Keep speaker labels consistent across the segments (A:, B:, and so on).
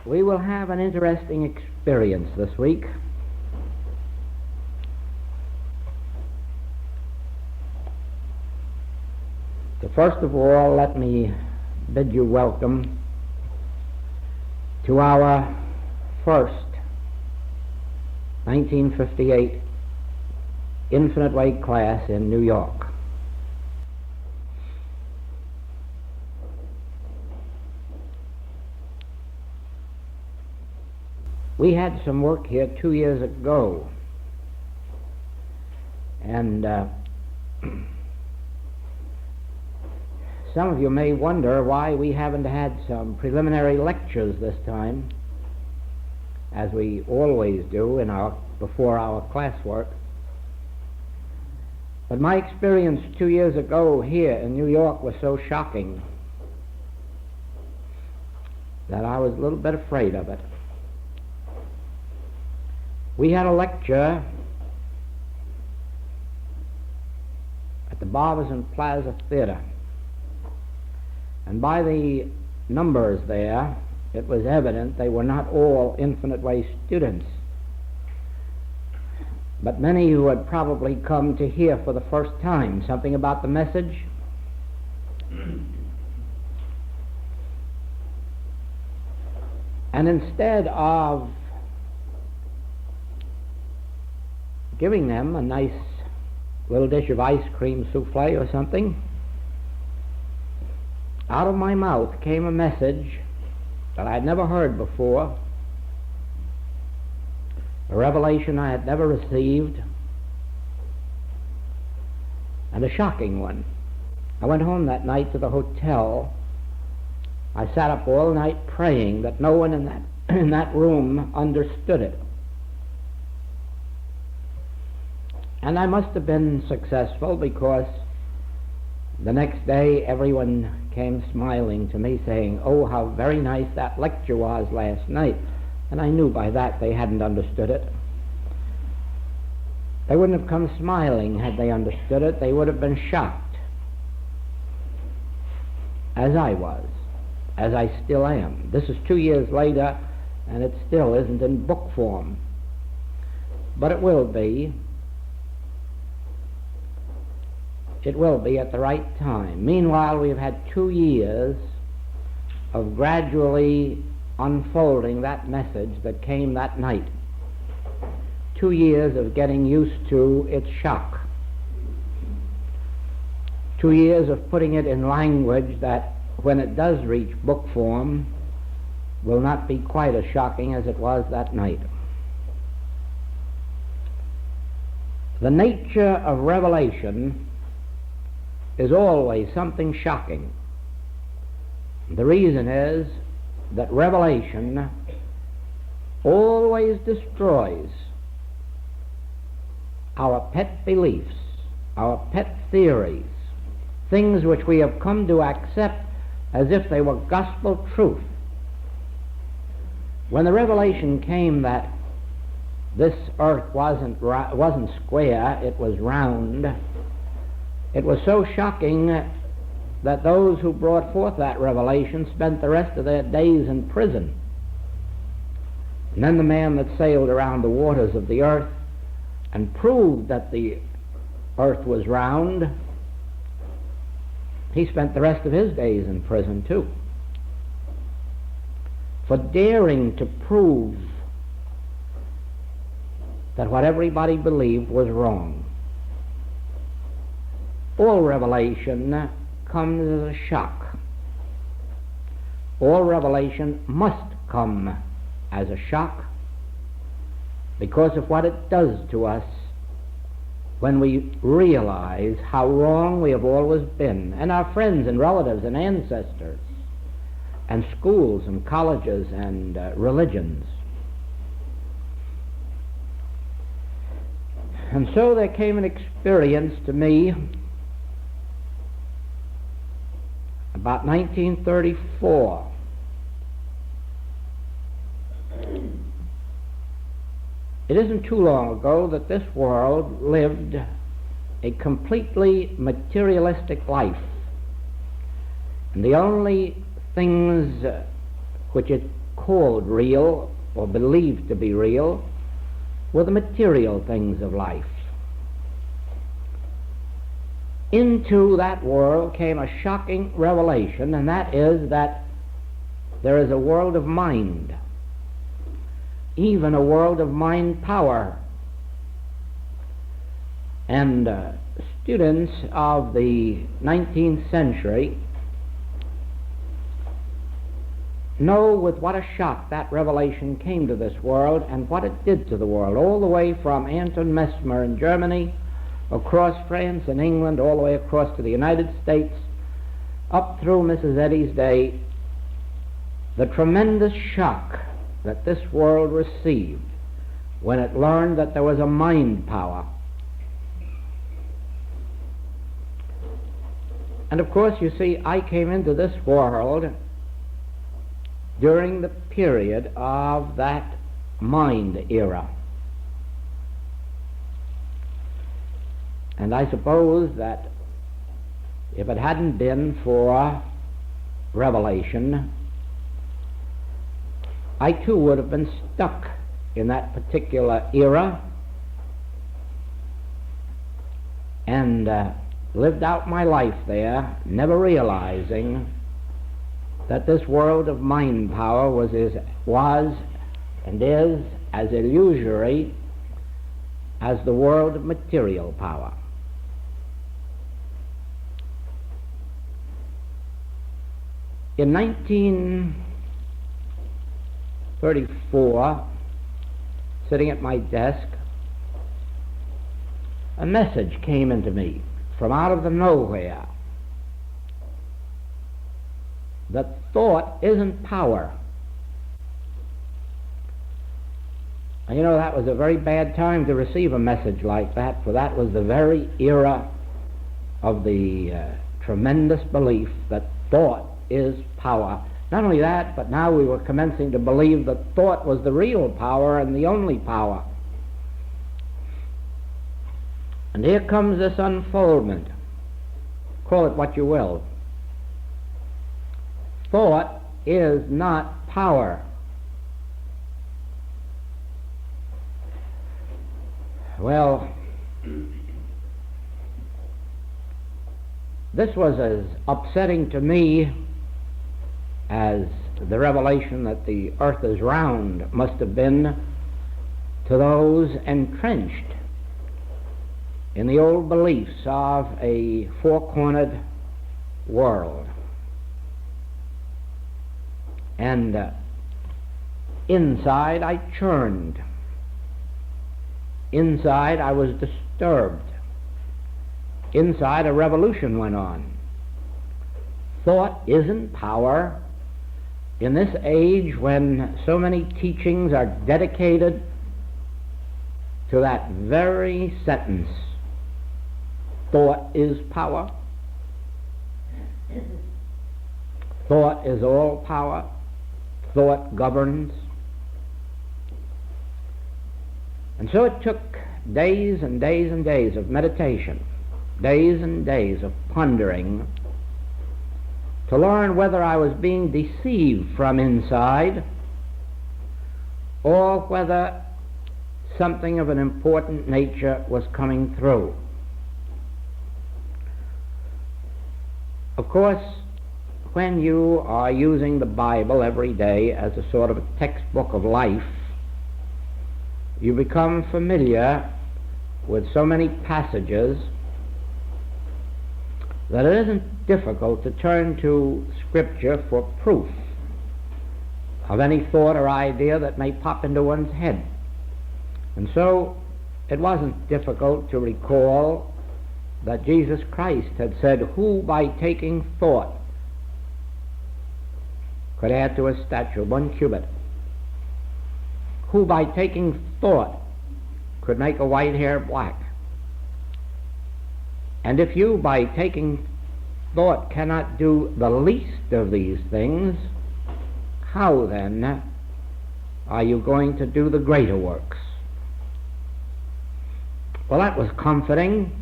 A: We will have an interesting experience this week. So first of all, let me bid you welcome to our first 1958 Infinite Way class in New York. We had some work here 2 years ago, and some of you may wonder why we haven't had some preliminary lectures this time, as we always do before our classwork. But my experience 2 years ago here in New York was so shocking that I was a little bit afraid of it. We had a lecture at the Barbizon Plaza Theater, and by the numbers there, it was evident they were not all Infinite Way students, but many who had probably come to hear for the first time something about the message. And instead of giving them a nice little dish of ice cream souffle or something, out of my mouth came a message that I had never heard before, a revelation I had never received, and a shocking one. I went home that night to the hotel. I sat up all night praying that no one in that room understood it. And I must have been successful, because the next day everyone came smiling to me saying, "Oh, how very nice that lecture was last night." And I knew by that they hadn't understood it. They wouldn't have come smiling had they understood it. They would have been shocked, as I was, as I still am. This is 2 years later, and it still isn't in book form. But it will be. It will be at the right time. Meanwhile, we've had 2 years of gradually unfolding that message that came that night. 2 years of getting used to its shock. 2 years of putting it in language that, when it does reach book form, will not be quite as shocking as it was that night. The nature of revelation is always something shocking. The reason is that revelation always destroys our pet beliefs, our pet theories, things which we have come to accept as if they were gospel truth. When the revelation came that this earth wasn't square, it was round, it was so shocking that those who brought forth that revelation spent the rest of their days in prison. And then the man that sailed around the waters of the earth and proved that the earth was round, he spent the rest of his days in prison too, for daring to prove that what everybody believed was wrong. All revelation comes as a shock. All revelation must come as a shock because of what it does to us when we realize how wrong we have always been, and our friends and relatives and ancestors, and schools and colleges and religions. And so there came an experience to me about 1934. It isn't too long ago that this world lived a completely materialistic life, and the only things which it called real or believed to be real were the material things of life. Into that world came a shocking revelation, and that is that there is a world of mind, even a world of mind power. And students of the 19th century know with what a shock that revelation came to this world and what it did to the world, all the way from Anton Mesmer in Germany, across France and England, all the way across to the United States, up through Mrs. Eddy's day. The tremendous shock that this world received when it learned that there was a mind power. And of course, you see, I came into this world during the period of that mind era. And I suppose that if it hadn't been for revelation, I too would have been stuck in that particular era and lived out my life there, never realizing that this world of mind power was and is as illusory as the world of material power. In 1934, sitting at my desk, a message came into me from out of the nowhere that thought isn't power. And you know, that was a very bad time to receive a message like that, for that was the very era of the tremendous belief that thought is power. Not only that, but now we were commencing to believe that thought was the real power and the only power. And here comes this unfoldment. Call it what you will. Thought is not power. Well, this was as upsetting to me as the revelation that the earth is round must have been to those entrenched in the old beliefs of a four-cornered world. And inside I churned. Inside I was disturbed. Inside a revolution went on. Thought isn't power. In this age when so many teachings are dedicated to that very sentence, thought is power. Thought is all power. Thought governs. And so it took days and days and days of meditation, days and days of pondering, to learn whether I was being deceived from inside or whether something of an important nature was coming through. Of course, when you are using the Bible every day as a sort of a textbook of life, you become familiar with so many passages that it isn't difficult to turn to Scripture for proof of any thought or idea that may pop into one's head. And so it wasn't difficult to recall that Jesus Christ had said, "Who by taking thought could add to a statue 1 cubit? Who by taking thought could make a white hair black? And if you by taking thought cannot do the least of these things, how then are you going to do the greater works?" Well, that was comforting,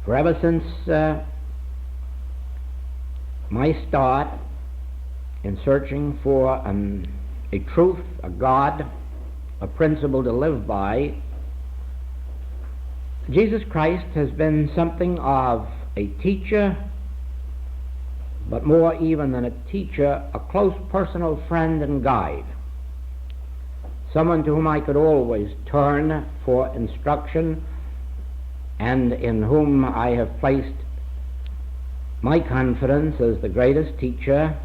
A: for ever since my start in searching for a truth, a God, a principle to live by, Jesus Christ has been something of a teacher, but more even than a teacher, a close personal friend and guide. Someone to whom I could always turn for instruction, and in whom I have placed my confidence as the greatest teacher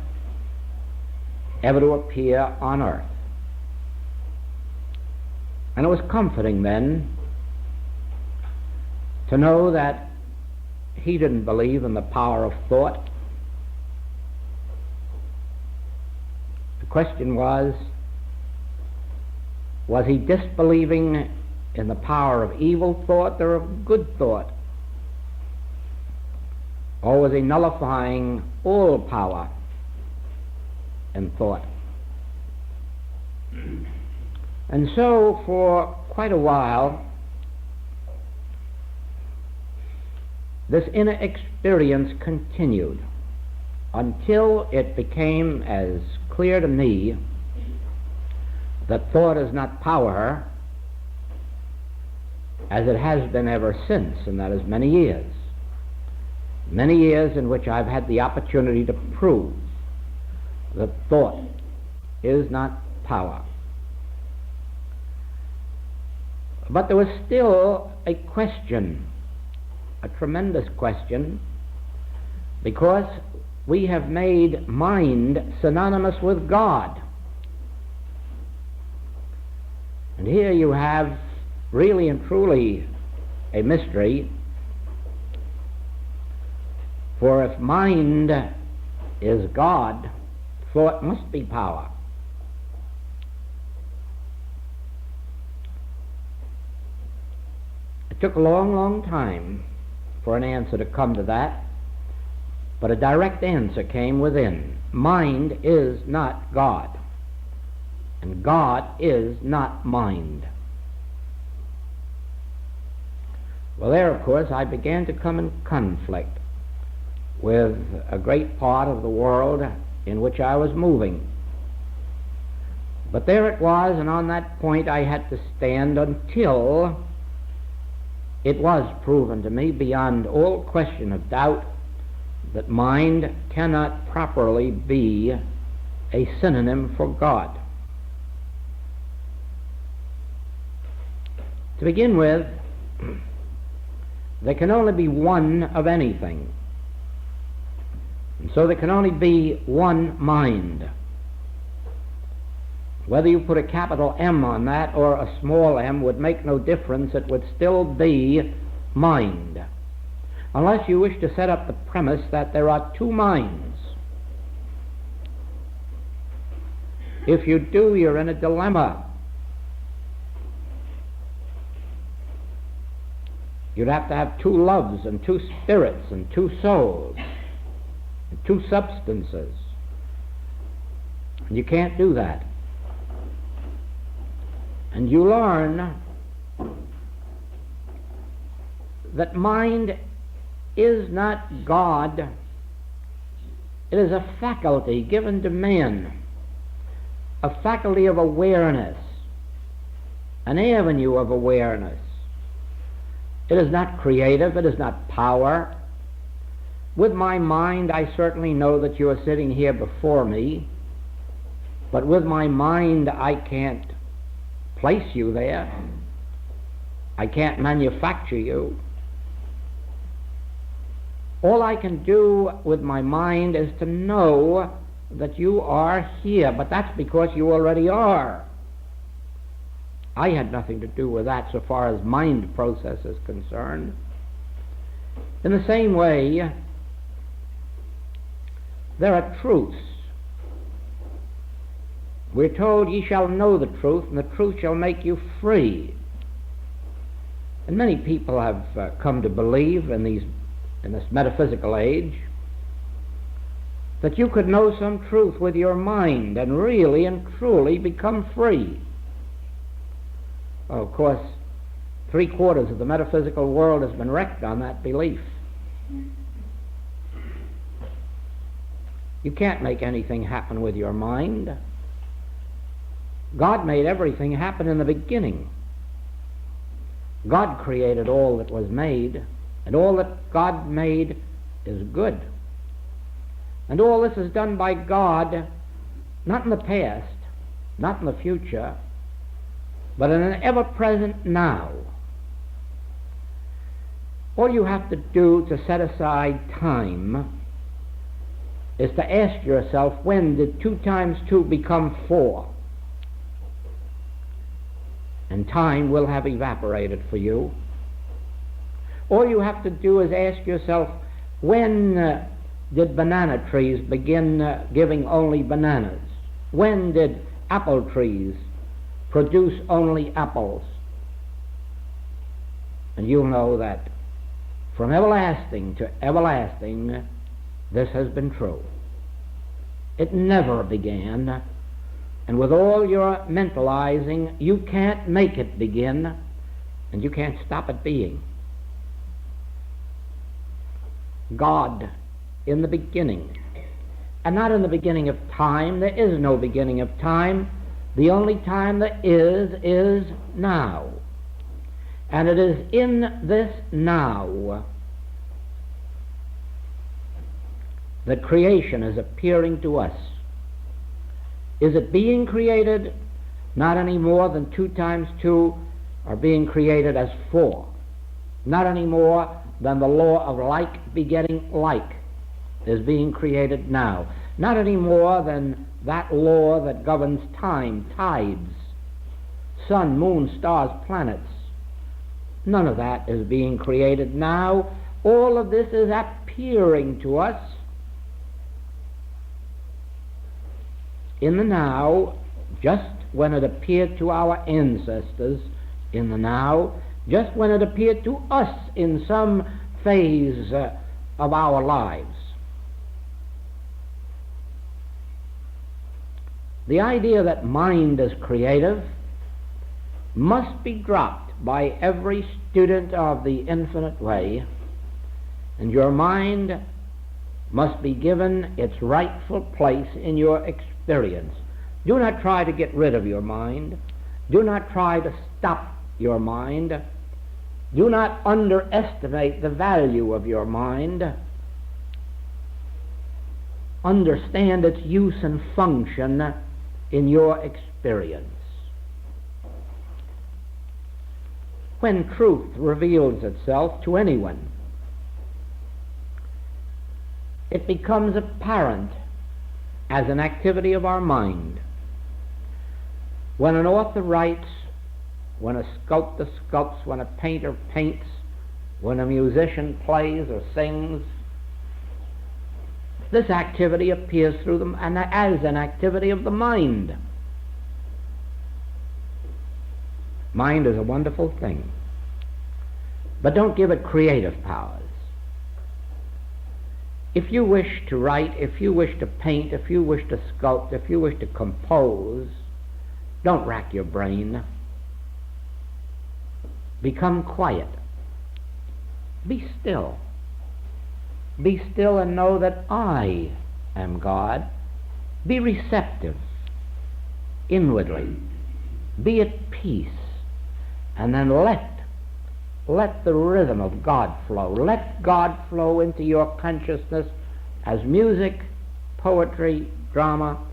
A: ever to appear on earth. And it was comforting then to know that he didn't believe in the power of thought. The question was he disbelieving in the power of evil thought or of good thought? Or was he nullifying all power in thought? And so for quite a while, this inner experience continued until it became as clear to me that thought is not power, as it has been ever since, and that is many years in which I've had the opportunity to prove that thought is not power. But there was still a question, a tremendous question, because we have made mind synonymous with God. And here you have really and truly a mystery, for if mind is God, thought must be power. It took a long, long time for an answer to come to that, but a direct answer came within. Mind is not God, and God is not mind. Well, there, of course, I began to come in conflict with a great part of the world in which I was moving. But there it was, and on that point I had to stand until it was proven to me beyond all question of doubt that mind cannot properly be a synonym for God. To begin with, there can only be one of anything. And so there can only be one mind. Whether you put a capital M on that or a small m would make no difference. It would still be mind, unless you wish to set up the premise that there are two minds. If you do, you're in a dilemma. You'd have to have two loves and two spirits and two souls and two substances. And you can't do that. And you learn that mind is not God. It is a faculty given to man, a faculty of awareness, an avenue of awareness. It is not creative, it is not power. With my mind, I certainly know that you are sitting here before me, but with my mind, I can't place you there. I can't manufacture you. All I can do with my mind is to know that you are here, but that's because you already are. I had nothing to do with that so far as mind process is concerned. In the same way, there are truths. We're told, ye shall know the truth, and the truth shall make you free. And many people have come to believe in this metaphysical age that you could know some truth with your mind and really and truly become free. Well, of course, 3/4 of the metaphysical world has been wrecked on that belief. You can't make anything happen with your mind. God made everything happen in the beginning. God created all that was made, and all that God made is good. And all this is done by God, not in the past, not in the future, but in an ever-present now. All you have to do to set aside time is to ask yourself, when did 2 times 2 become 4? And time will have evaporated for you. All you have to do is ask yourself, when did banana trees begin giving only bananas? When did apple trees produce only apples? And you'll know that from everlasting to everlasting, this has been true. It never began, and with all your mentalizing, you can't make it begin, and you can't stop it being. God in the beginning, and not in the beginning of time. There is no beginning of time. The only time there is now. And it is in this now that creation is appearing to us. Is it being created? Not any more than 2 times 2 are being created as 4. Not any more than the law of like begetting like is being created now. Not any more than that law that governs time, tides, sun, moon, stars, planets. None of that is being created now. All of this is appearing to us in the now, just when it appeared to our ancestors in the now, just when it appeared to us in some phase of our lives. The idea that mind is creative must be dropped by every student of the infinite way, and your mind must be given its rightful place in your experience. Do not try to get rid of your mind. Do not try to stop your mind. Do not underestimate the value of your mind. Understand its use and function in your experience. When truth reveals itself to anyone, it becomes apparent as an activity of our mind. When an author writes, when a sculptor sculpts, when a painter paints, when a musician plays or sings, this activity appears through them and as an activity of the mind. Mind is a wonderful thing, but don't give it creative powers. If you wish to write, if you wish to paint, if you wish to sculpt, if you wish to compose, don't rack your brain. Become quiet. Be still. Be still and know that I am God. Be receptive inwardly. Be at peace. And then let the rhythm of God flow. Let God flow into your consciousness as music, poetry, drama,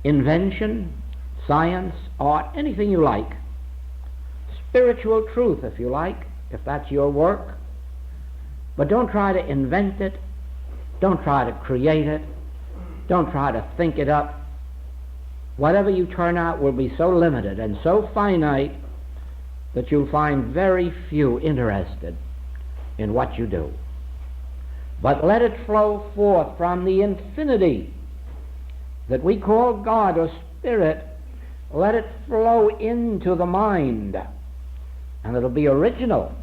A: invention, science, art, anything you like. Spiritual truth, if you like, if that's your work. But don't try to invent it. Don't try to create it. Don't try to think it up. Whatever you turn out will be so limited and so finite that you'll find very few interested in what you do. But let it flow forth from the infinity that we call God or Spirit. Let it flow into the mind, and it'll be original.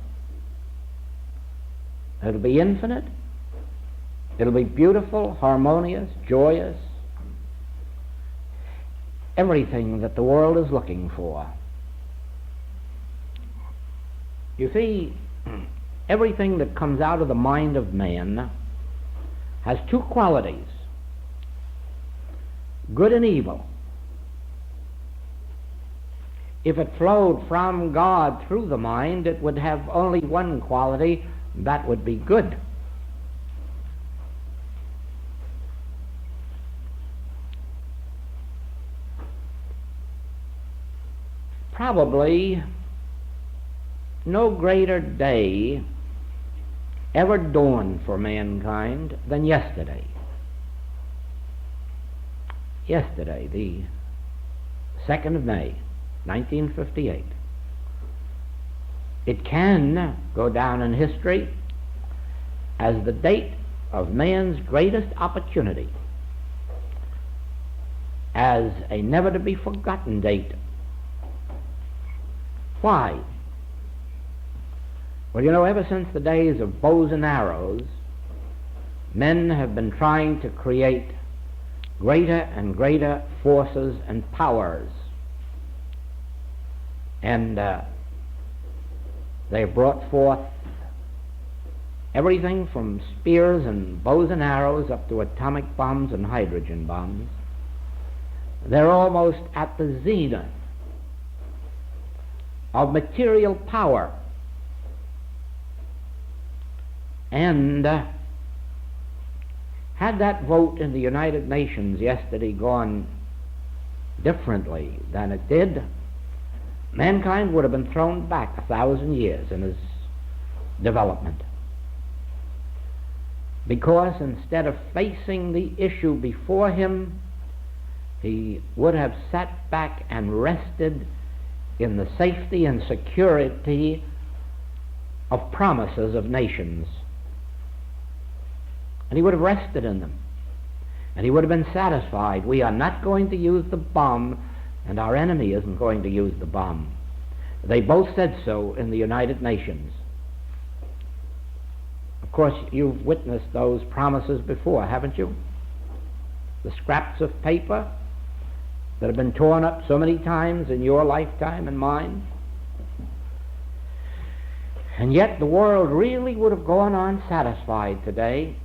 A: It'll be infinite. It'll be beautiful, harmonious, joyous. Everything that the world is looking for. You see, everything that comes out of the mind of man has 2 qualities. good and evil. If it flowed from God through the mind, it would have only one quality, that would be good. Probably no greater day ever dawned for mankind than yesterday. Yesterday, the 2nd of May, 1958. It can go down in history as the date of man's greatest opportunity, as a never-to-be-forgotten date. Why? Well, you know, ever since the days of bows and arrows, men have been trying to create greater and greater forces and powers. And they brought forth everything from spears and bows and arrows up to atomic bombs and hydrogen bombs. They're almost at the zenith of material power. And had that vote in the United Nations yesterday gone differently than it did, mankind would have been thrown back 1,000 years in his development. Because instead of facing the issue before him, he would have sat back and rested in the safety and security of promises of nations. And he would have rested in them. And he would have been satisfied. We are not going to use the bomb, and our enemy isn't going to use the bomb. They both said so in the United Nations. Of course, you've witnessed those promises before, haven't you? The scraps of paper that have been torn up so many times in your lifetime and mine. And yet the world really would have gone on satisfied today.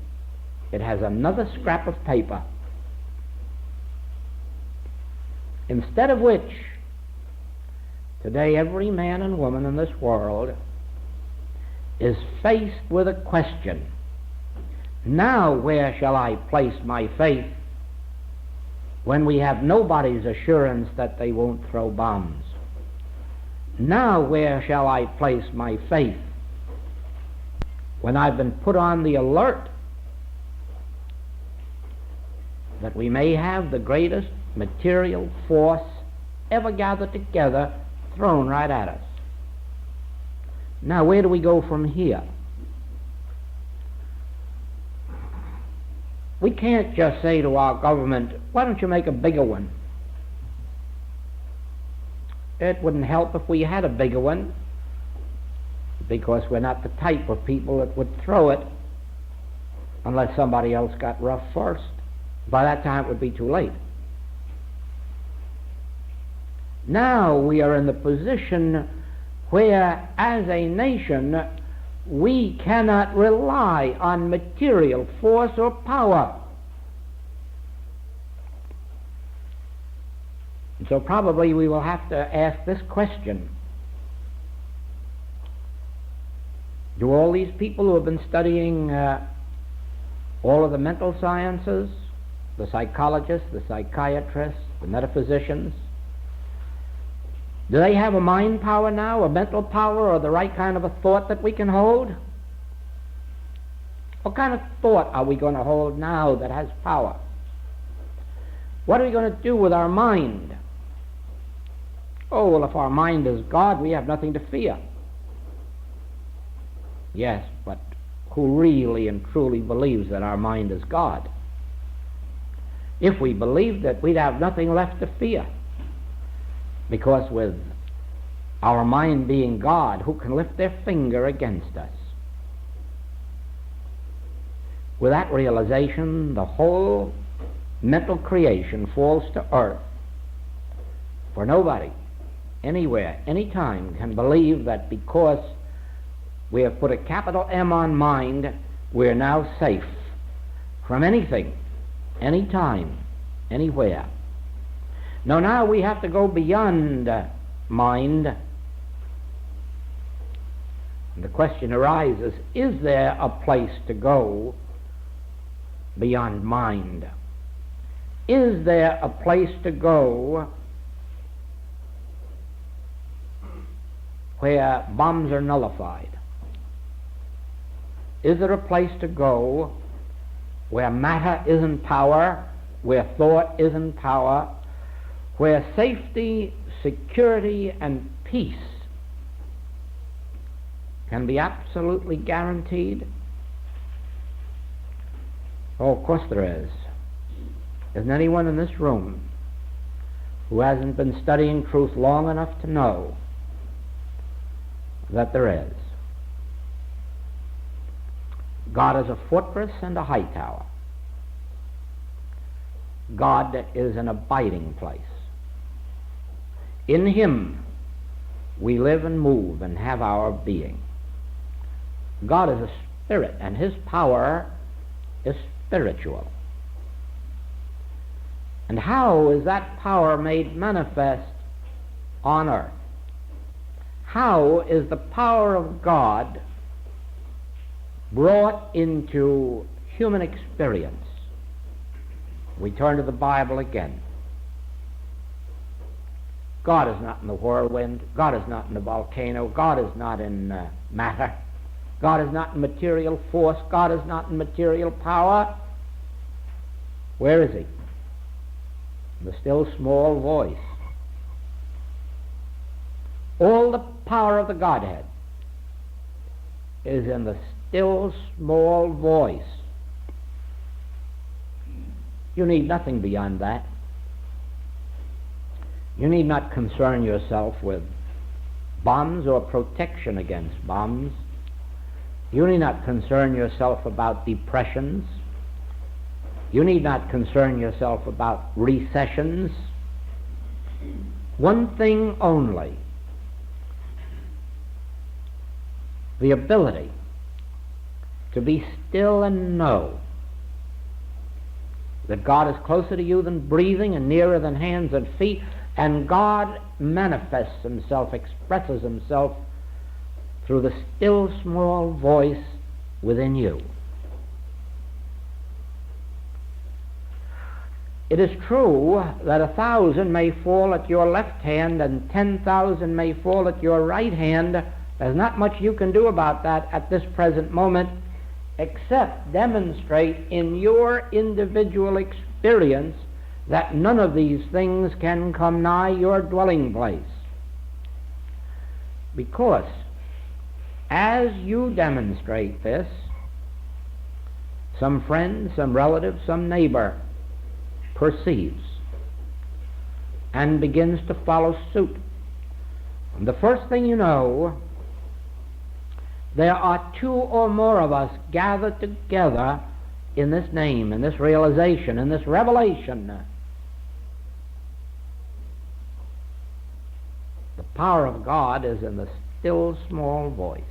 A: It has another scrap of paper. Instead of which, today every man and woman in this world is faced with a question. Now where shall I place my faith when we have nobody's assurance that they won't throw bombs? Now where shall I place my faith when I've been put on the alert that we may have the greatest material force ever gathered together thrown right at us? Now where do we go from here? We can't just say to our government, why don't you make a bigger one? It wouldn't help if we had a bigger one, because we're not the type of people that would throw it unless somebody else got rough first. By that time it would be too late. Now we are in the position where, as a nation, we cannot rely on material force or power. And so probably we will have to ask this question. Do all these people who have been studying all of the mental sciences, the psychologists, the psychiatrists, the metaphysicians, do they have a mind power now, a mental power, or the right kind of a thought that we can hold? What kind of thought are we going to hold now that has power? What are we going to do with our mind? Oh, well, if our mind is God, we have nothing to fear. Yes, but who really and truly believes that our mind is God? If we believed it, we'd have nothing left to fear. Because with our mind being God, who can lift their finger against us? With that realization, the whole mental creation falls to earth. For nobody, anywhere, anytime, can believe that because we have put a capital M on mind, we're now safe from anything, anytime, anywhere. No, now we have to go beyond mind. And the question arises, is there a place to go beyond mind? Is there a place to go where bombs are nullified? Is there a place to go where matter isn't power, where thought isn't power, where safety, security, and peace can be absolutely guaranteed? Oh, of course there is. Isn't anyone in this room who hasn't been studying truth long enough to know that there is? God is a fortress and a high tower. God is an abiding place. In Him we live and move and have our being. God is a spirit, and His power is spiritual. And how is that power made manifest on earth? How is the power of God brought into human experience? We turn to the Bible again. God is not in the whirlwind. God is not in the volcano. God is not in matter. God is not in material force. God is not in material power. Where is He? The still small voice. All the power of the Godhead is in the still small voice. You need nothing beyond that. You need not concern yourself with bombs or protection against bombs. You need not concern yourself about depressions. You need not concern yourself about recessions. One thing only: the ability to be still and know that God is closer to you than breathing and nearer than hands and feet, and God manifests Himself, expresses Himself through the still small voice within you. It is true that 1,000 may fall at your left hand and 10,000 may fall at your right hand. There's not much you can do about that at this present moment, except demonstrate in your individual experience that none of these things can come nigh your dwelling place. Because as you demonstrate this, some friend, some relative, some neighbor perceives and begins to follow suit. And the first thing you know, there are 2 or more of us gathered together in this name, in this realization, in this revelation. The power of God is in the still small voice.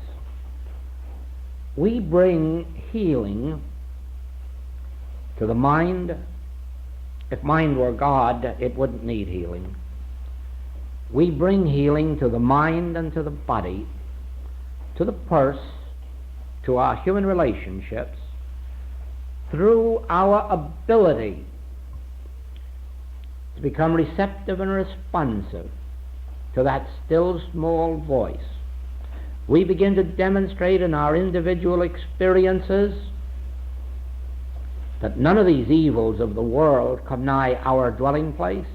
A: We bring healing to the mind. If mind were God, it wouldn't need healing. We bring healing to the mind and to the body, to the purse, to our human relationships, through our ability to become receptive and responsive to that still small voice. We begin to demonstrate in our individual experiences that none of these evils of the world come nigh our dwelling place.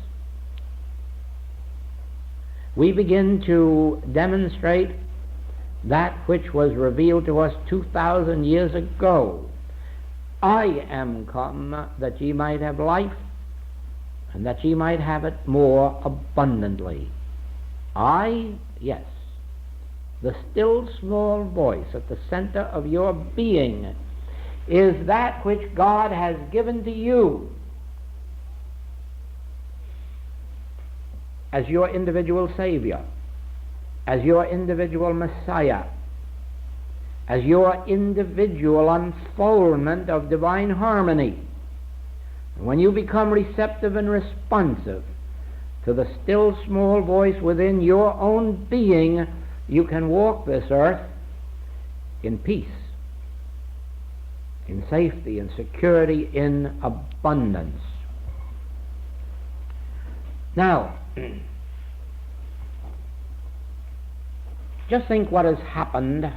A: We begin to demonstrate that which was revealed to us 2,000 years ago. I am come that ye might have life, and that ye might have it more abundantly. Yes, the still small voice at the center of your being is that which God has given to you as your individual Savior, as your individual Messiah, as your individual unfoldment of divine harmony. When you become receptive and responsive to the still small voice within your own being, you can walk this earth in peace, in safety, in security, in abundance. Now, just think what has happened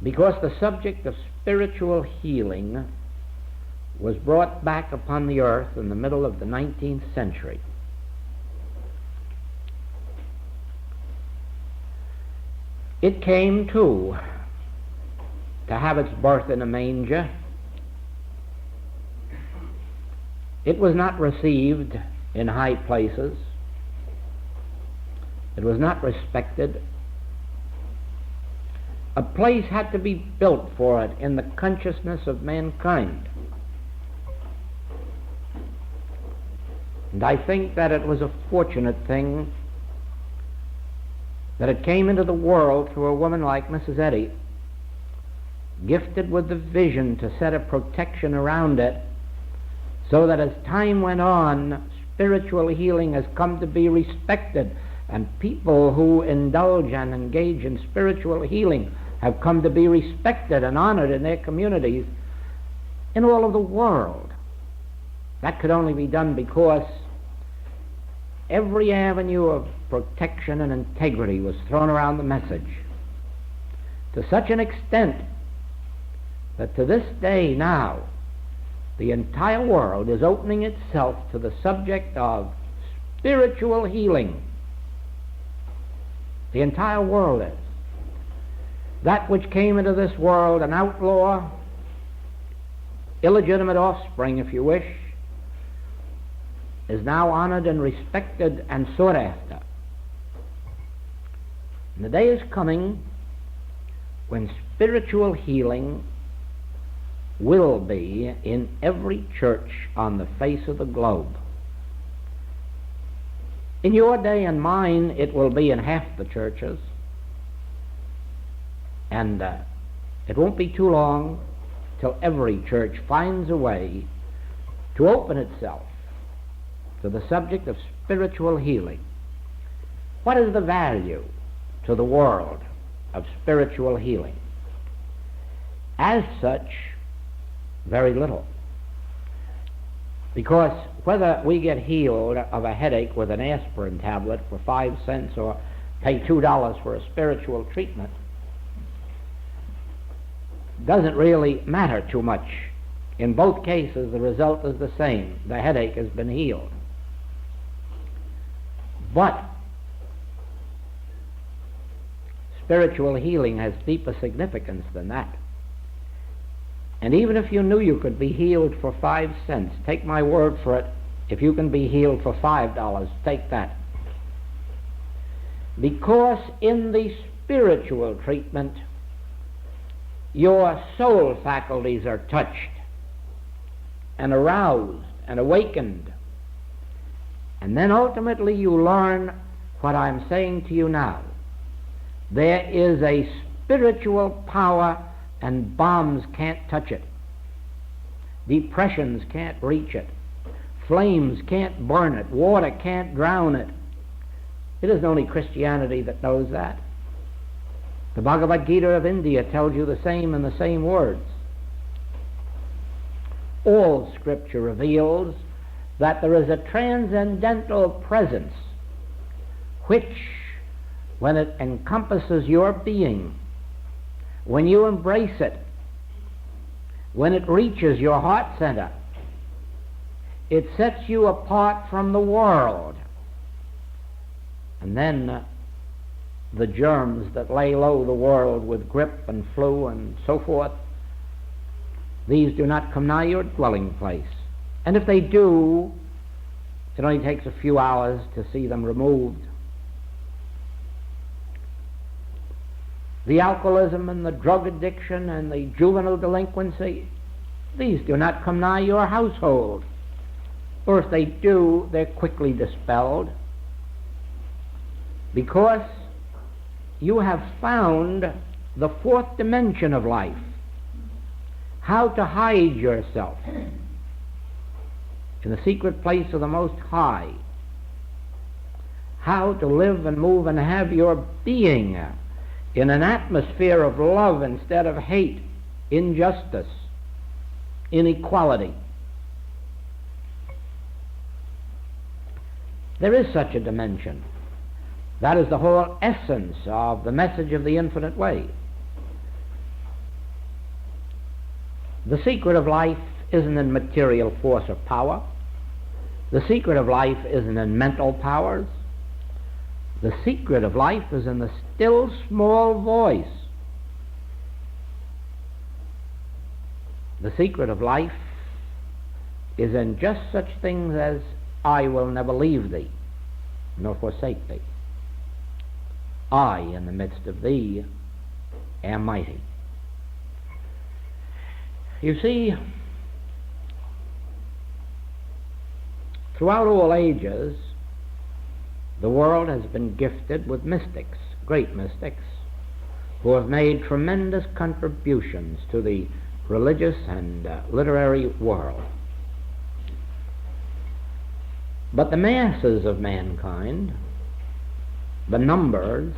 A: because the subject of spiritual healing was brought back upon the earth in the middle of the 19th century. It came, too, to have its birth in a manger. It was not received in high places. It was not respected. A place had to be built for it in the consciousness of mankind. And I think that it was a fortunate thing that it came into the world through a woman like Mrs. Eddy, gifted with the vision to set a protection around it, so that as time went on, spiritual healing has come to be respected, and people who indulge and engage in spiritual healing have come to be respected and honored in their communities in all of the world. That could only be done because every avenue of protection and integrity was thrown around the message, to such an extent that to this day now, the entire world is opening itself to the subject of spiritual healing. The entire world is. That which came into this world an outlaw, illegitimate offspring, if you wish, is now honored and respected and sought after. And the day is coming when spiritual healing will be in every church on the face of the globe. In your day and mine, it will be in half the churches, and it won't be too long till every church finds a way to open itself to the subject of spiritual healing. What is the value to the world of spiritual healing? As such, very little. Because whether we get healed of a headache with an aspirin tablet for 5 cents or pay $2 for a spiritual treatment doesn't really matter too much. In both cases, the result is the same. The headache has been healed. But spiritual healing has deeper significance than that. And even if you knew you could be healed for 5 cents, take my word for it, if you can be healed for $5, take that. Because in the spiritual treatment, your soul faculties are touched and aroused and awakened. And then ultimately you learn what I'm saying to you now. There is a spiritual power, and bombs can't touch it. Depressions can't reach it. Flames can't burn it. Water can't drown it. It isn't only Christianity that knows that. The Bhagavad Gita of India tells you the same in the same words. All Scripture reveals that there is a transcendental presence which, when it encompasses your being, when you embrace it, when it reaches your heart center, it sets you apart from the world. And then the germs that lay low the world with grippe and flu and so forth, these do not come nigh your dwelling place. And if they do, it only takes a few hours to see them removed. The alcoholism and the drug addiction and the juvenile delinquency, these do not come nigh your household. Or if they do, they're quickly dispelled. Because you have found the fourth dimension of life, how to hide yourself in the secret place of the Most High, how to live and move and have your being in an atmosphere of love instead of hate, injustice, inequality. There is such a dimension. That is the whole essence of the message of the infinite way. The secret of life isn't in material force or power. The secret of life isn't in mental powers. The secret of life is in the still small voice. The secret of life is in just such things as, I will never leave thee, nor forsake thee. I, in the midst of thee, am mighty. You see, throughout all ages, the world has been gifted with mystics, great mystics, who have made tremendous contributions to the religious and literary world. But the masses of mankind, the numbers,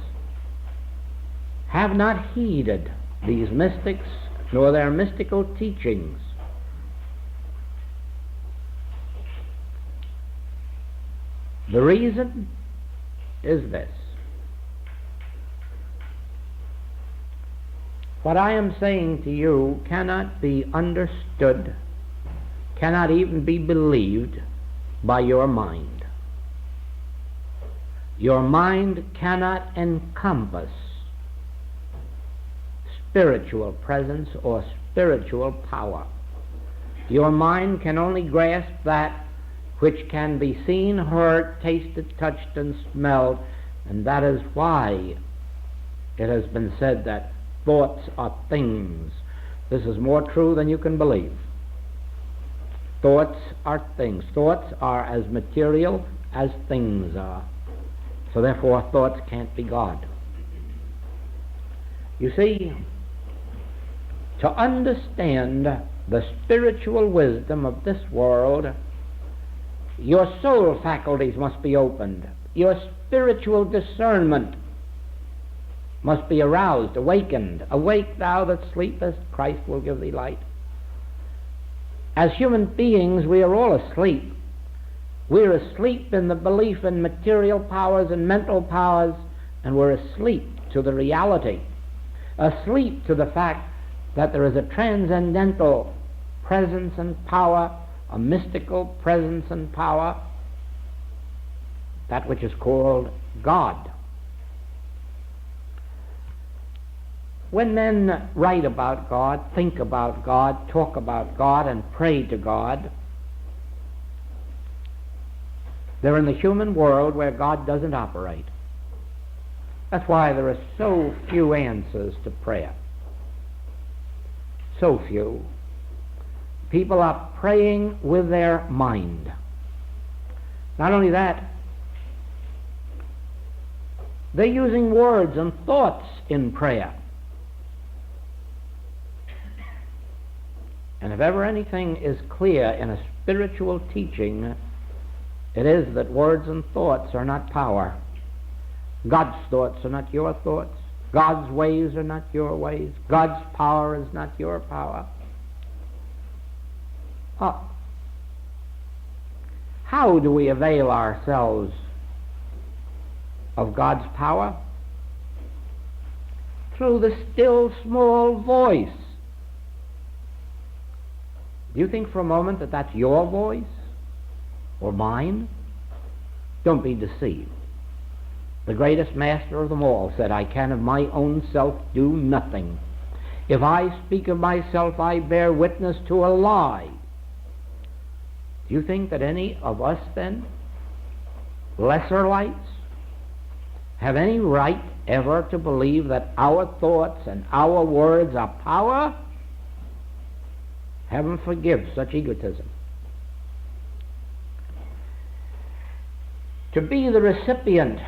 A: have not heeded these mystics nor their mystical teachings. The reason is this: what I am saying to you cannot be understood, cannot even be believed by your mind. Your mind cannot encompass spiritual presence or spiritual power. Your mind can only grasp that which can be seen, heard, tasted, touched, and smelled, and that is why it has been said that thoughts are things. This is more true than you can believe. Thoughts are things. Thoughts are as material as things are. So therefore thoughts can't be God. You see, to understand the spiritual wisdom of this world, your soul faculties must be opened. Your spiritual discernment must be aroused, awakened. Awake thou that sleepest, Christ will give thee light. As human beings, we are all asleep. We're asleep in the belief in material powers and mental powers, and we're asleep to the reality, asleep to the fact that there is a transcendental presence and power, a mystical presence and power, that which is called God. When men write about God, think about God, talk about God, and pray to God, they're in the human world where God doesn't operate. That's why there are so few answers to prayer. So few. People are praying with their mind. Not only that, they're using words and thoughts in prayer. And if ever anything is clear in a spiritual teaching, it is that words and thoughts are not power. God's thoughts are not your thoughts. God's ways are not your ways. God's power is not your power. How do we avail ourselves of God's power? Through the still small voice. Do you think for a moment that that's your voice or mine? Don't be deceived. The greatest master of them all said, I can of my own self do nothing. If I speak of myself, I bear witness to a lie. Do you think that any of us then, lesser lights, have any right ever to believe that our thoughts and our words are power? Heaven forgive such egotism. To be the recipient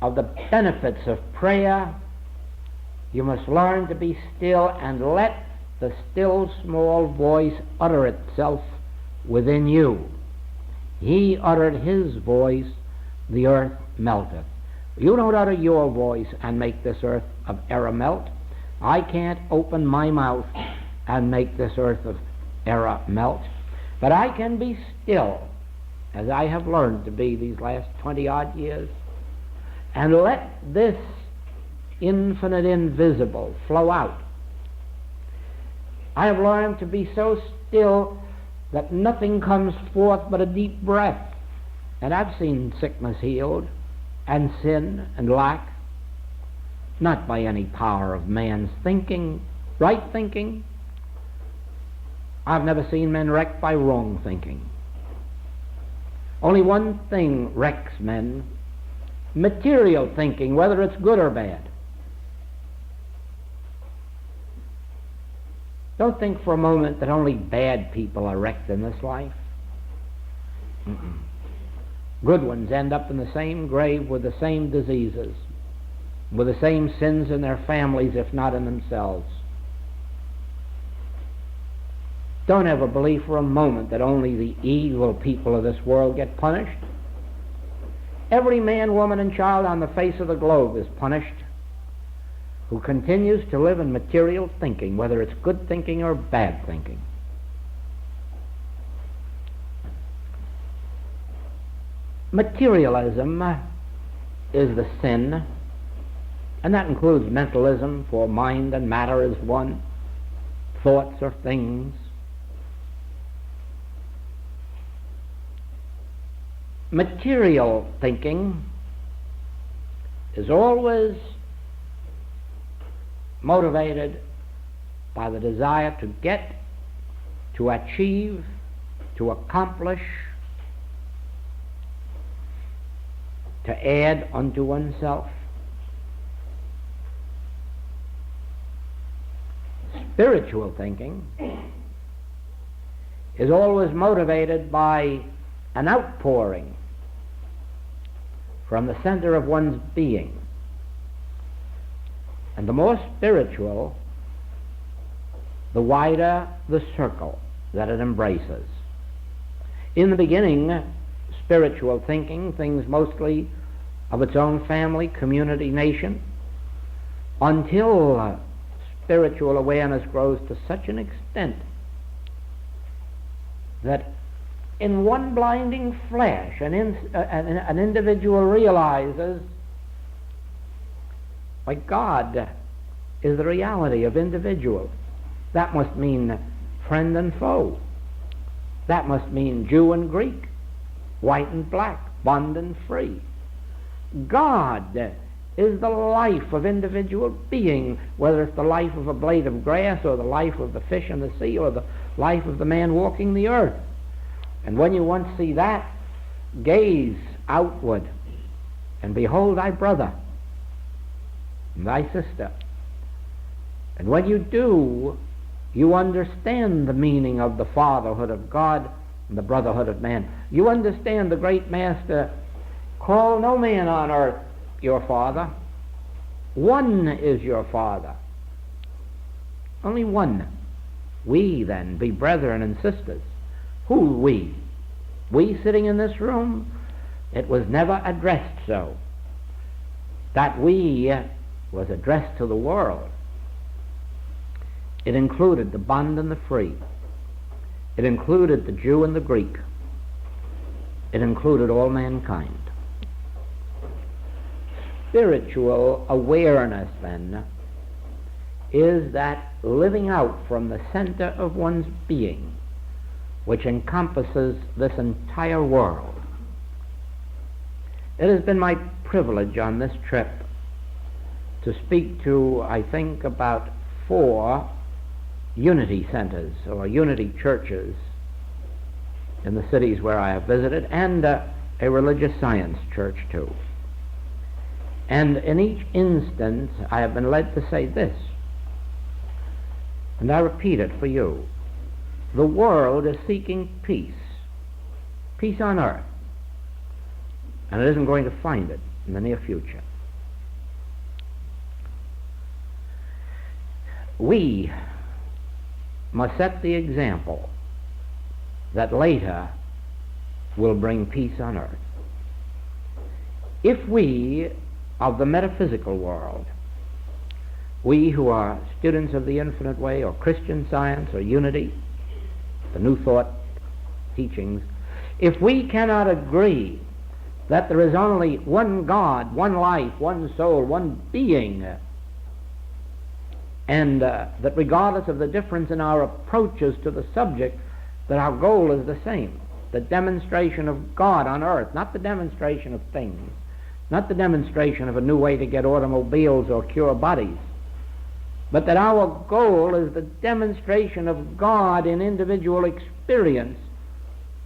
A: of the benefits of prayer, you must learn to be still and let the still small voice utter itself within you. He uttered his voice, the earth melteth. You don't utter your voice and make this earth of error melt. I can't open my mouth and make this earth of error melt. But I can be still, as I have learned to be these last 20-odd years, and let this infinite invisible flow out. I have learned to be so still that nothing comes forth but a deep breath. And I've seen sickness healed, and sin and lack, not by any power of man's thinking, right thinking. I've never seen men wrecked by wrong thinking. Only one thing wrecks men: material thinking, whether it's good or bad. Don't think for a moment that only bad people are wrecked in this life. Good ones end up in the same grave with the same diseases, with the same sins in their families, if not in themselves. Don't ever believe for a moment that only the evil people of this world get punished. Every man, woman, and child on the face of the globe is punished who continues to live in material thinking, whether it's good thinking or bad thinking. Materialism is the sin, and that includes mentalism, for mind and matter is one, thoughts or things. Material thinking is always motivated by the desire to get, to achieve, to accomplish, to add unto oneself. Spiritual thinking is always motivated by an outpouring from the center of one's being. And the more spiritual, the wider the circle that it embraces. In the beginning, spiritual thinking, things mostly of its own family, community, nation, until spiritual awareness grows to such an extent that in one blinding flash an individual realizes, by God is the reality of individual. That must mean friend and foe. That must mean Jew and Greek, white and black, bond and free. God is the life of individual being, whether it's the life of a blade of grass or the life of the fish in the sea or the life of the man walking the earth. And when you once see that, gaze outward and behold thy brother and thy sister. And when you do, you understand the meaning of the fatherhood of God and the brotherhood of man. You understand the great master: call no man on earth your father. One is your father. Only one. We then be brethren and sisters. Who we? We sitting in this room? It was never addressed so. That we was addressed to the world. It included the bond and the free. It included the Jew and the Greek. It included all mankind. Spiritual awareness, then, is that living out from the center of one's being, which encompasses this entire world. It has been my privilege on this trip to speak to, I think, about 4 unity centers or unity churches in the cities where I have visited, and a religious science church too. And in each instance I have been led to say this, and I repeat it for you: the world is seeking peace, peace on earth, and it isn't going to find it in the near future. We must set the example that later will bring peace on earth. If we of the metaphysical world, we who are students of the infinite way or Christian Science or unity, the New Thought teachings, if we cannot agree that there is only one God, one life, one soul, one being, and that regardless of the difference in our approaches to the subject, that our goal is the same, the demonstration of God on earth, not the demonstration of things, not the demonstration of a new way to get automobiles or cure bodies, but that our goal is the demonstration of God in individual experience.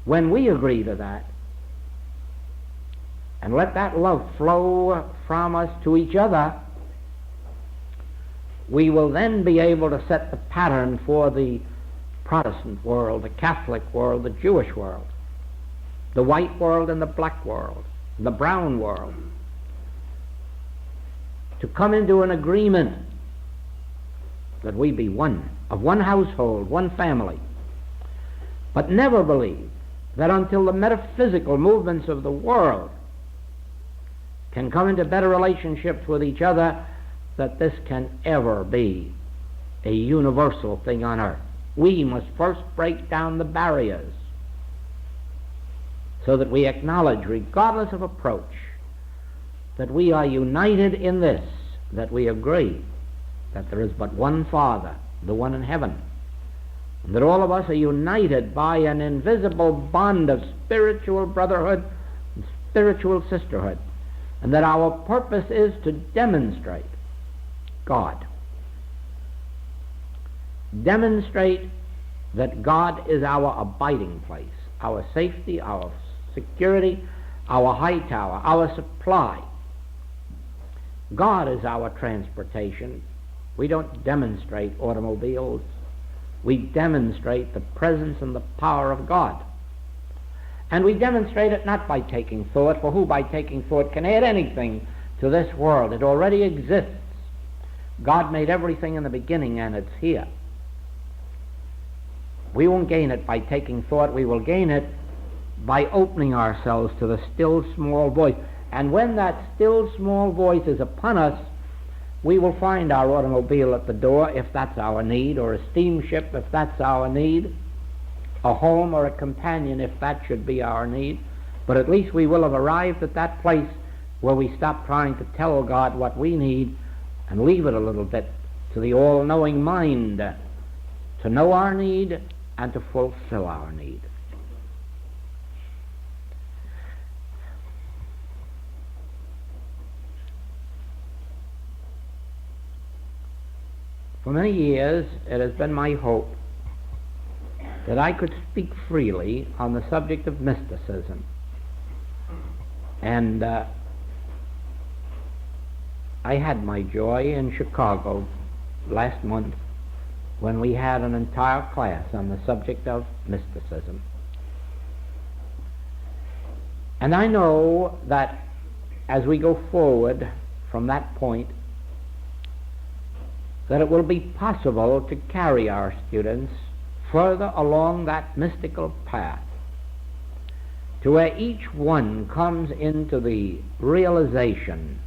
A: When we agree to that, and let that love flow from us to each other, we will then be able to set the pattern for the Protestant world, the Catholic world, the Jewish world, the white world and the black world, the brown world, to come into an agreement that we be one, of one household, one family, but never believe that until the metaphysical movements of the world can come into better relationships with each other, that this can ever be a universal thing on earth. We must first break down the barriers so that we acknowledge, regardless of approach, that we are united in this, that we agree that there is but one Father, the one in heaven, and that all of us are united by an invisible bond of spiritual brotherhood and spiritual sisterhood, and that our purpose is to demonstrate God. Demonstrate that God is our abiding place, our safety, our security, our high tower, our supply. God is our transportation. We don't demonstrate automobiles. We demonstrate the presence and the power of God. And we demonstrate it not by taking thought, for who by taking thought can add anything to this world? It already exists. God made everything in the beginning, and it's here. We won't gain it by taking thought. We will gain it by opening ourselves to the still small voice. And when that still small voice is upon us, we will find our automobile at the door, if that's our need, or a steamship, if that's our need, a home or a companion, if that should be our need. But at least we will have arrived at that place where we stop trying to tell God what we need and leave it a little bit to the all-knowing mind to know our need and to fulfill our need. For many years, it has been my hope that I could speak freely on the subject of mysticism. And I had my joy in Chicago last month when we had an entire class on the subject of mysticism. And I know that as we go forward from that point, that it will be possible to carry our students further along that mystical path to where each one comes into the realization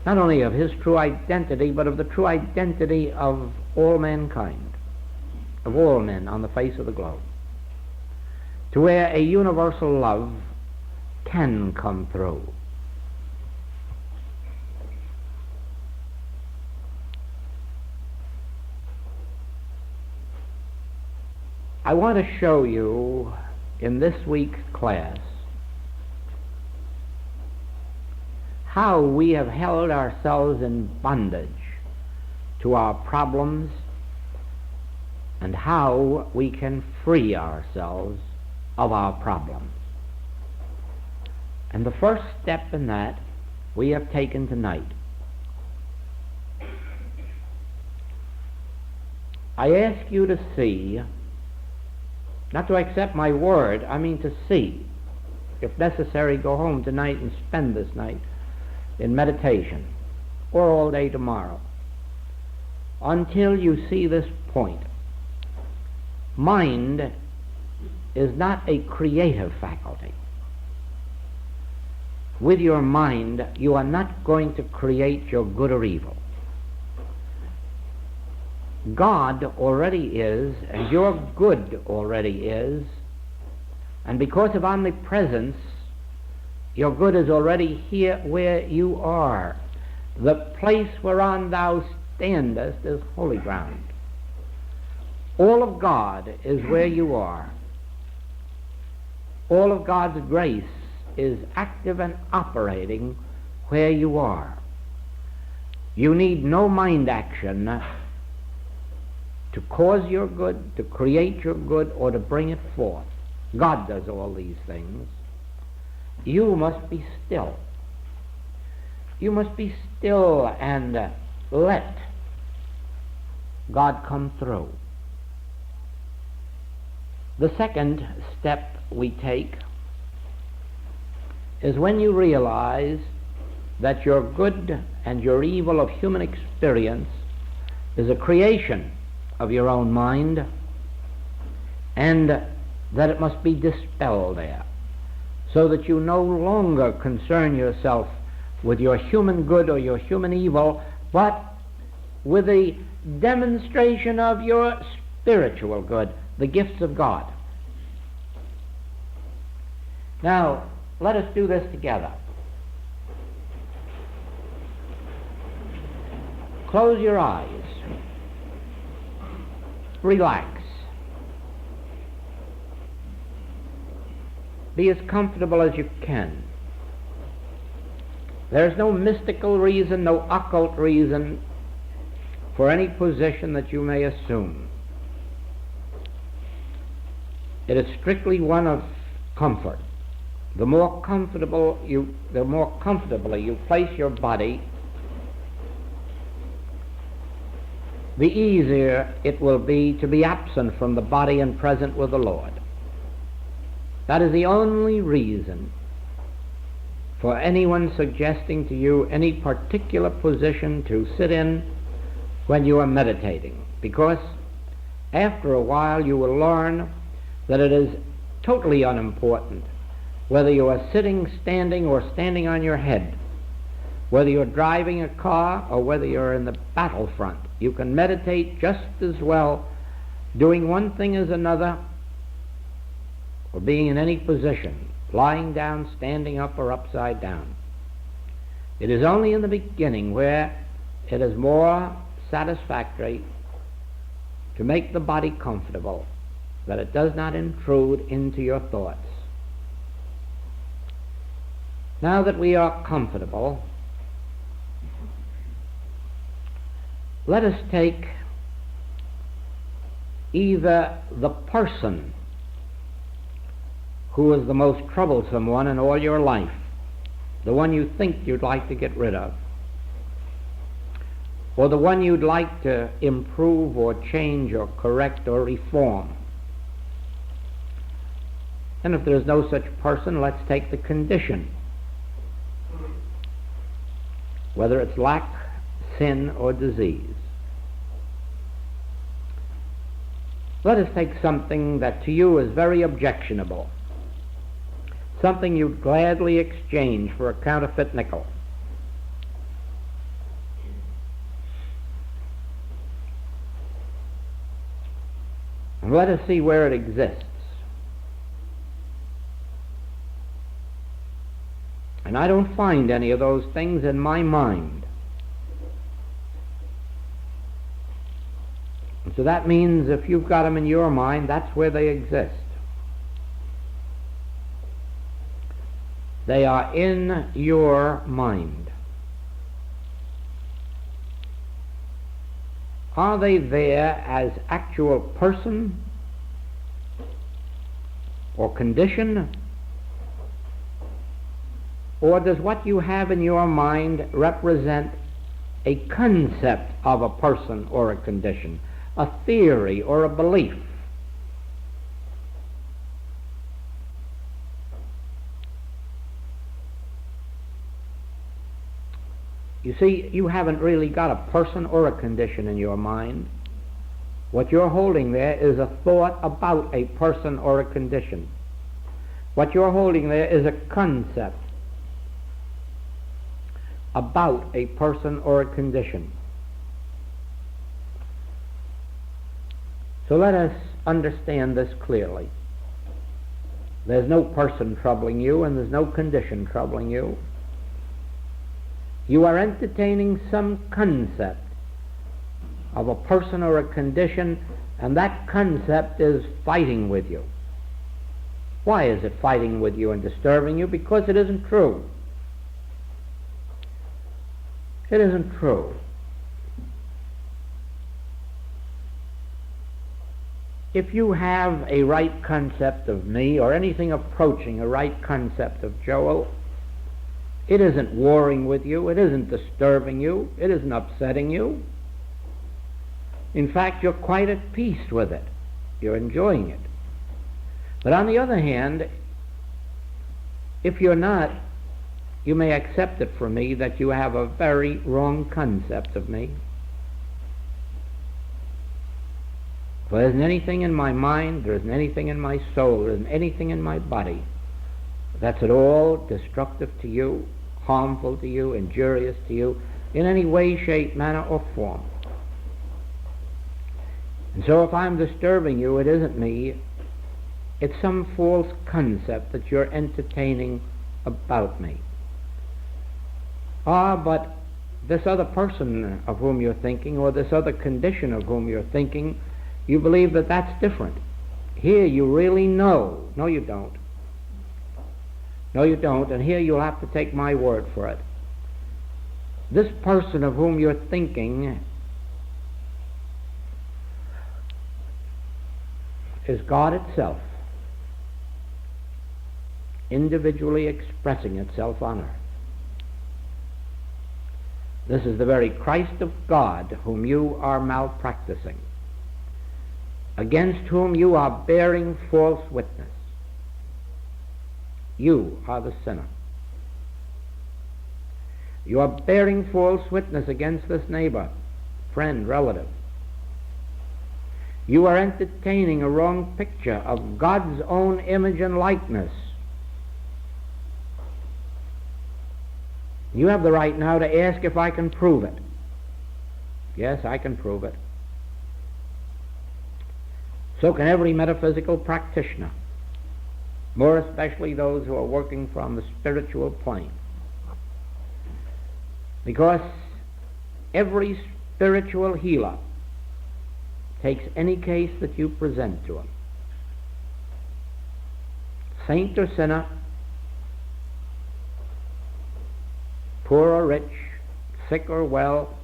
A: not only of his true identity, but of the true identity of all mankind, of all men on the face of the globe, to where a universal love can come through. I want to show you in this week's class how we have held ourselves in bondage to our problems and how we can free ourselves of our problems. And the first step in that we have taken tonight. I ask you to see, not to accept my word, I mean to see. If necessary, go home tonight and spend this night in meditation, or all day tomorrow. until you see this point. Mind is not a creative faculty. With your mind, you are not going to create your good or evil. God already is, and your good already is, and because of omnipresence, your good is already here where you are. The place whereon thou standest is holy ground. All of God is where you are. All of God's grace is active and operating where you are. You need no mind action to cause your good, to create your good, or to bring it forth. God does all these things. You must be still. You must be still and let God come through. The second step we take is when you realize that your good and your evil of human experience is a creation of your own mind, and that it must be dispelled there, so that you no longer concern yourself with your human good or your human evil, but with the demonstration of your spiritual good, the gifts of God. Now, let us do this together. Close your eyes. Relax. Be as comfortable as you can. There's no mystical reason, no occult reason for any position that you may assume. It is strictly one of comfort. The more comfortably you place your body, the easier it will be to be absent from the body and present with the Lord. That is the only reason for anyone suggesting to you any particular position to sit in when you are meditating, because after a while you will learn that it is totally unimportant whether you are sitting, standing, or standing on your head, whether you're driving a car or whether you're in the battlefront. You can meditate just as well doing one thing as another, or being in any position, lying down, standing up, or upside down. It is only in the beginning where it is more satisfactory to make the body comfortable, that it does not intrude into your thoughts. Now that we are comfortable, let us take either the person who is the most troublesome one in all your life, the one you think you'd like to get rid of, or the one you'd like to improve or change or correct or reform. And if there's no such person, let's take the condition, whether it's lack, sin, or disease. Let us take something that to you is very objectionable, something you'd gladly exchange for a counterfeit nickel. And let us see where it exists. And I don't find any of those things in my mind. And so that means if you've got them in your mind, that's where they exist. They are in your mind. Are they there as actual person or condition? Or does what you have in your mind represent a concept of a person or a condition, a theory or a belief? You see, you haven't really got a person or a condition in your mind. What you're holding there is a thought about a person or a condition. What you're holding there is a concept about a person or a condition. So let us understand this clearly. There's no person troubling you, and there's no condition troubling you. You are entertaining some concept of a person or a condition, and that concept is fighting with you. Why is it fighting with you and disturbing you? Because it isn't true. It isn't true. If you have a right concept of me, or anything approaching a right concept of Joel, it isn't warring with you, it isn't disturbing you, it isn't upsetting you. In fact, you're quite at peace with it. You're enjoying it. But on the other hand, if you're not, you may accept it from me that you have a very wrong concept of me. For there isn't anything in my mind, there isn't anything in my soul, there isn't anything in my body that's at all destructive to you, harmful to you, injurious to you, in any way, shape, manner, or form. And so if I'm disturbing you, it isn't me, it's some false concept that you're entertaining about me. But this other person of whom you're thinking, or this other condition of whom you're thinking, you believe that that's different. Here you really know. No, you don't. No, you don't, and here you'll have to take my word for it. This person of whom you're thinking is God itself, individually expressing itself on earth. This is the very Christ of God whom you are malpracticing, against whom you are bearing false witness. You are the sinner. You are bearing false witness against this neighbor, friend, relative. You are entertaining a wrong picture of God's own image and likeness. You have the right now to ask if I can prove it. Yes, I can prove it. So can every metaphysical practitioner, more especially those who are working from the spiritual plane. Because every spiritual healer takes any case that you present to him, saint or sinner, poor or rich, sick or well,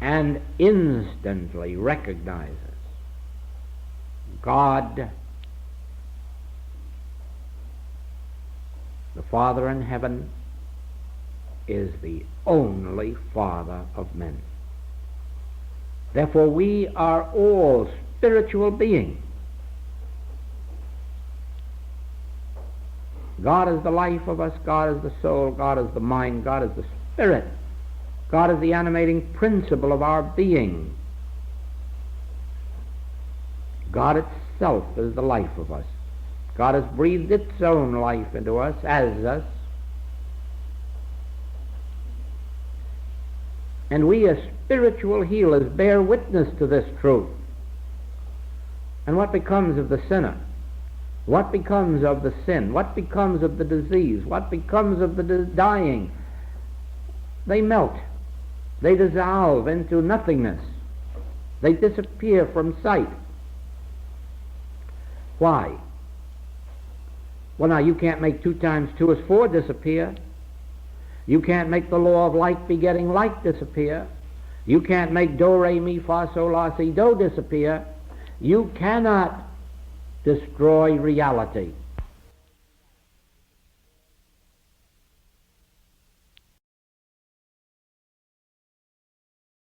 A: and instantly recognizes God, the Father in heaven, is the only Father of men. Therefore we are all spiritual beings. God is the life of us, God is the soul, God is the mind, God is the spirit. God is the animating principle of our being. God itself is the life of us. God has breathed its own life into us, as us. And we as spiritual healers bear witness to this truth. And what becomes of the sinner? What becomes of the sin? What becomes of the disease? What becomes of the dying? They melt. They dissolve into nothingness. They disappear from sight. Why? Well, now, you can't make 2 times 2 is 4 disappear. You can't make the law of like begetting like disappear. You can't make do, re, mi, fa, sol, la, si, do disappear. You cannot destroy reality.